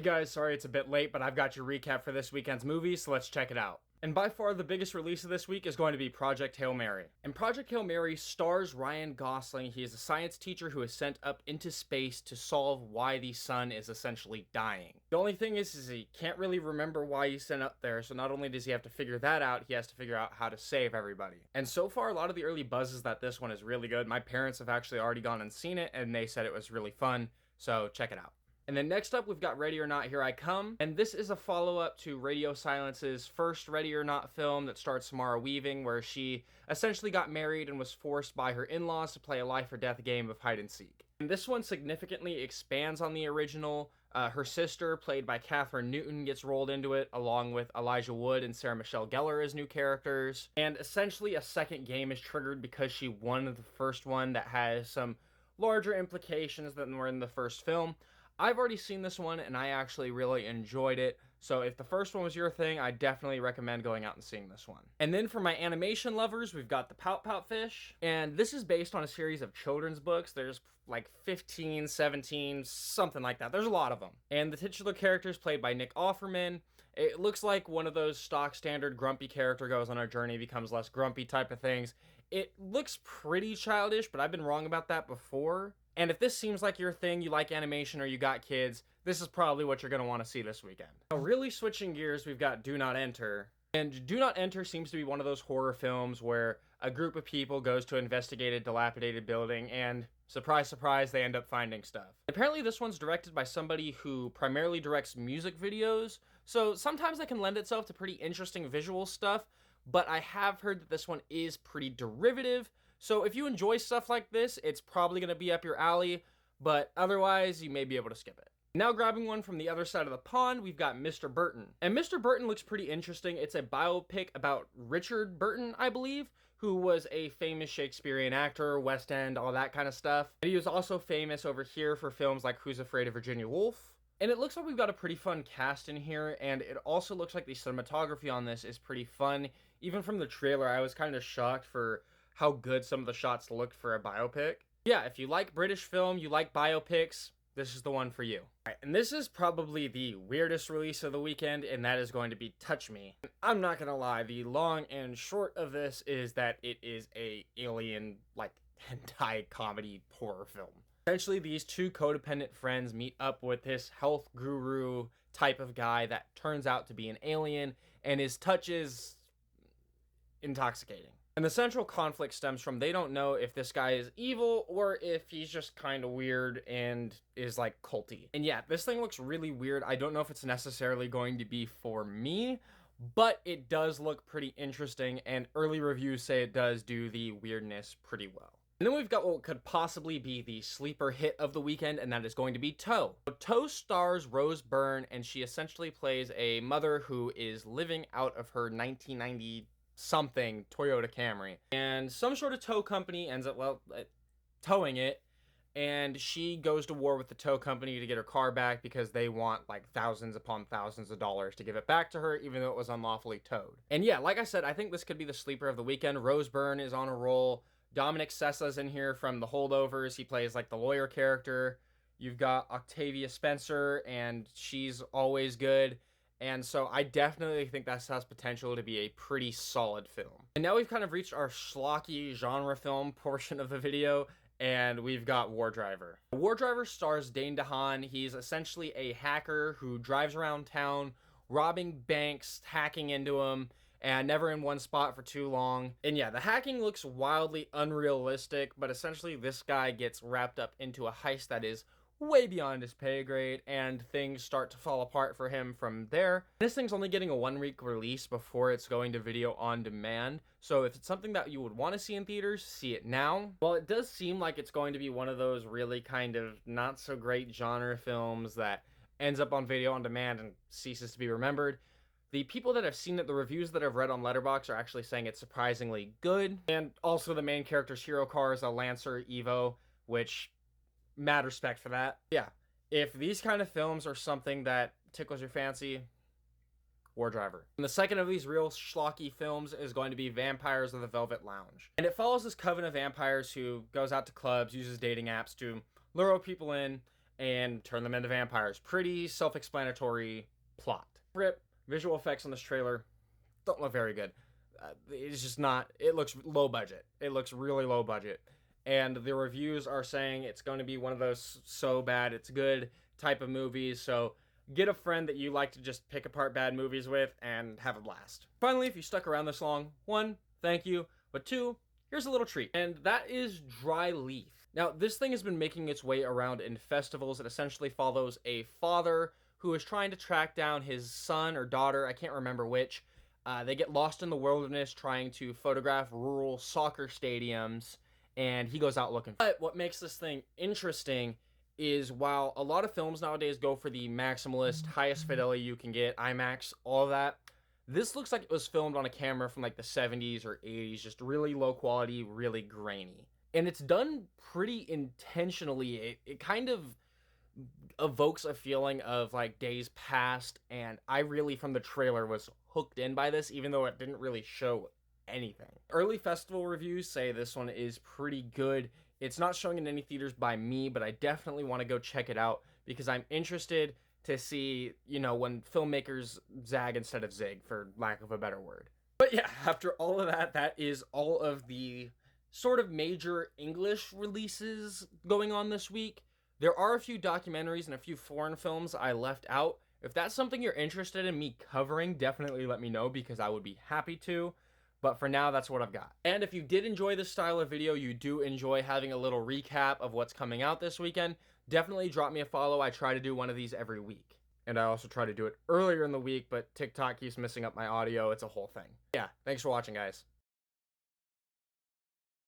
Hey guys, sorry it's a bit late, but I've got your recap for this weekend's movies, so let's check it out. And by far the biggest release of this week is going to be Project Hail Mary. And Project Hail Mary stars Ryan Gosling. He is a science teacher who is sent up into space to solve why the sun is essentially dying. The only thing is he can't really remember why he's sent up there, so not only does he have to figure that out, he has to figure out how to save everybody. And so far, a lot of the early buzz is that this one is really good. My parents have actually already gone and seen it, and they said it was really fun, so check it out. And then next up, we've got Ready or Not, Here I Come. And this is a follow-up to Radio Silence's first Ready or Not film that stars Samara Weaving, where she essentially got married and was forced by her in-laws to play a life or death game of hide and seek. And this one significantly expands on the original. Her sister, played by Catherine Newton, gets rolled into it, along with Elijah Wood and Sarah Michelle Gellar as new characters. And essentially a second game is triggered because she won the first one that has some larger implications than were in the first film. I've already seen this one, and I actually really enjoyed it. So if the first one was your thing, I definitely recommend going out and seeing this one. And then for my animation lovers, we've got The Pout Pout Fish. And this is based on a series of children's books. There's like 15, 17, something like that. There's a lot of them. And the titular character is played by Nick Offerman. It looks like one of those stock standard grumpy character goes on a journey, becomes less grumpy type of things. It looks pretty childish, but I've been wrong about that before. And if this seems like your thing, you like animation or you got kids, this is probably what you're going to want to see this weekend. Now, really switching gears, we've got Do Not Enter. And Do Not Enter seems to be one of those horror films where a group of people goes to investigate a dilapidated building and, surprise, surprise, they end up finding stuff. Apparently this one's directed by somebody who primarily directs music videos, so sometimes that can lend itself to pretty interesting visual stuff, but I have heard that this one is pretty derivative. So if you enjoy stuff like this, it's probably going to be up your alley, but otherwise, you may be able to skip it. Now grabbing one from the other side of the pond, we've got Mr. Burton. And Mr. Burton looks pretty interesting. It's a biopic about Richard Burton, I believe, who was a famous Shakespearean actor, West End, all that kind of stuff. And he was also famous over here for films like Who's Afraid of Virginia Woolf. And it looks like we've got a pretty fun cast in here, and it also looks like the cinematography on this is pretty fun. Even from the trailer, I was kind of shocked for how good some of the shots looked for a biopic. Yeah, if you like British film, you like biopics, this is the one for you. All right, and this is probably the weirdest release of the weekend, and that is going to be Touch Me. I'm not gonna lie, the long and short of this is that it is a alien, like, hentai comedy horror film. Essentially, these two codependent friends meet up with this health guru type of guy that turns out to be an alien, and his touch is intoxicating. And the central conflict stems from they don't know if this guy is evil or if he's just kind of weird and is like culty. And yeah, this thing looks really weird. I don't know if it's necessarily going to be for me, but it does look pretty interesting, and early reviews say it does do the weirdness pretty well. And then we've got what could possibly be the sleeper hit of the weekend, and that is going to be Toe. Toe stars Rose Byrne, and she essentially plays a mother who is living out of her 1990 something Toyota Camry, and some sort of tow company ends up towing it, and she goes to war with the tow company to get her car back because they want like thousands upon thousands of dollars to give it back to her, even though it was unlawfully towed. And yeah, like I said, I think this could be the sleeper of the weekend. Rose Byrne is on a roll. Dominic Sessa's in here from The Holdovers. He plays like the lawyer character. You've got Octavia Spencer, and she's always good. And so I definitely think that has potential to be a pretty solid film. And now we've kind of reached our schlocky genre film portion of the video, and we've got War Driver. War Driver stars Dane DeHaan. He's essentially a hacker who drives around town, robbing banks, hacking into them, and never in one spot for too long. And yeah, the hacking looks wildly unrealistic, but essentially this guy gets wrapped up into a heist that is way beyond his pay grade, and things start to fall apart for him from there. This thing's only getting a 1-week release before it's going to video on demand, so if it's something that you would want to see in theaters, see it now. While it does seem like it's going to be one of those really kind of not so great genre films that ends up on video on demand and ceases to be remembered, the people that have seen it, the reviews that I've read on Letterboxd are actually saying it's surprisingly good. And also the main character's hero car is a Lancer Evo, which mad respect for that. Yeah, if these kind of films are something that tickles your fancy, War Driver. And the second of these real schlocky films is going to be Vampires of the Velvet Lounge. And it follows this coven of vampires who goes out to clubs, uses dating apps to lure people in, and turn them into vampires. Pretty self-explanatory plot. Rip, visual effects on this trailer don't look very good. It's just not, it looks low budget. It looks really low budget. And the reviews are saying it's going to be one of those so bad it's good type of movies, so get a friend that you like to just pick apart bad movies with and have a blast. Finally, if you stuck around this long, 1, thank you, but 2, here's a little treat, and that is Dry Leaf. Now, this thing has been making its way around in festivals. It essentially follows a father who is trying to track down his son or daughter, I can't remember which. They get lost in the wilderness trying to photograph rural soccer stadiums, and he goes out looking. But what makes this thing interesting is while a lot of films nowadays go for the maximalist, highest fidelity you can get, IMAX, all of that, this looks like it was filmed on a camera from like the 70s or 80s, just really low quality, really grainy. And it's done pretty intentionally. It kind of evokes a feeling of like days past, and I really, from the trailer, was hooked in by this, even though it didn't really show anything. Early festival reviews say this one is pretty good. It's not showing in any theaters by me, but I definitely want to go check it out because I'm interested to see, you know, when filmmakers zag instead of zig, for lack of a better word. But yeah, after all of that, that is all of the sort of major English releases going on this week. There are a few documentaries and a few foreign films I left out. If that's something you're interested in me covering, definitely let me know because I would be happy to. But for now, that's what I've got. And if you did enjoy this style of video, you do enjoy having a little recap of what's coming out this weekend, definitely drop me a follow. I try to do one of these every week. And I also try to do it earlier in the week, but TikTok keeps messing up my audio. It's a whole thing. Yeah, thanks for watching, guys.